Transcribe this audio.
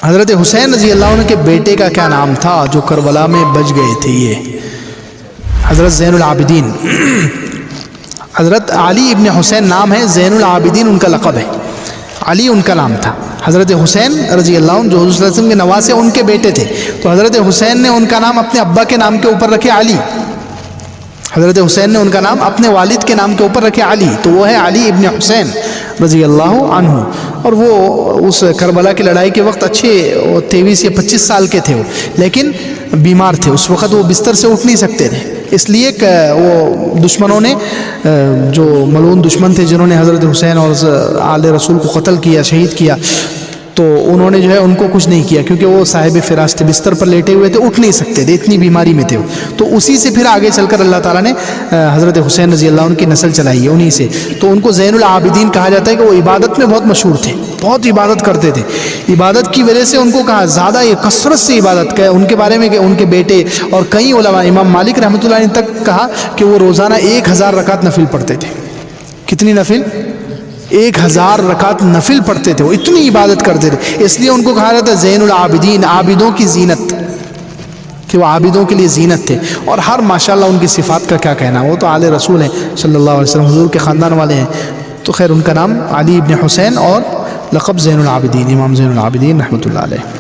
حضرت حسین رضی اللہ عنہ کے بیٹے کا کیا نام تھا جو کربلا میں بچ گئے تھے؟ یہ حضرت زین العابدین، حضرت علی ابن حسین نام ہے، زین العابدین ان کا لقب ہے، علی ان کا نام تھا۔ حضرت حسین رضی اللہ عنہ جو حضور صلی اللہ علیہ وسلم کے نواسے ان کے بیٹے تھے، تو حضرت حسین نے ان کا نام اپنے ابا کے نام کے اوپر رکھے علی، حضرت حسین نے ان کا نام اپنے والد کے نام کے اوپر رکھے علی، تو وہ ہے علی ابن حسین رضی اللہ عنہ۔ اور وہ اس کربلا کی لڑائی کے وقت اچھے 23 یا 25 سال کے تھے وہ، لیکن بیمار تھے، اس وقت وہ بستر سے اٹھ نہیں سکتے تھے، اس لیے کہ وہ دشمنوں نے، جو ملعون دشمن تھے جنہوں نے حضرت حسین اور آل رسول کو قتل کیا، شہید کیا، تو انہوں نے جو ہے ان کو کچھ نہیں کیا، کیونکہ وہ صاحب فراش تھے، بستر پر لیٹے ہوئے تھے، اٹھ نہیں سکتے تھے، اتنی بیماری میں تھے وہ۔ تو اسی سے پھر آگے چل کر اللہ تعالیٰ نے حضرت حسین رضی اللہ عنہ کی نسل چلائی ہے انہی سے، تو ان کو زین العابدین کہا جاتا ہے کہ وہ عبادت میں بہت مشہور تھے، بہت عبادت کرتے تھے، عبادت کی وجہ سے ان کو کہا زیادہ یہ کثرت سے عبادت کا ان کے بارے میں کہ ان کے بیٹے اور کئی علماء، امام مالک رحمۃ اللہ علیہ تک کہا کہ وہ روزانہ 1000 رکعت نفل پڑھتے تھے۔ کتنی نفل؟ 1000 رکعت نفل پڑھتے تھے، وہ اتنی عبادت کرتے تھے، اس لیے ان کو کہا جاتا ہے زین العابدین، عابدوں کی زینت، کہ وہ عابدوں کے لیے زینت تھے۔ اور ہر ماشاءاللہ ان کی صفات کا کیا کہنا، وہ تو آل رسول ہیں صلی اللہ علیہ وسلم، حضور کے خاندان والے ہیں، تو خیر ان کا نام علی ابن حسین اور لقب زین العابدین، امام زین العابدین رحمۃ اللہ علیہ۔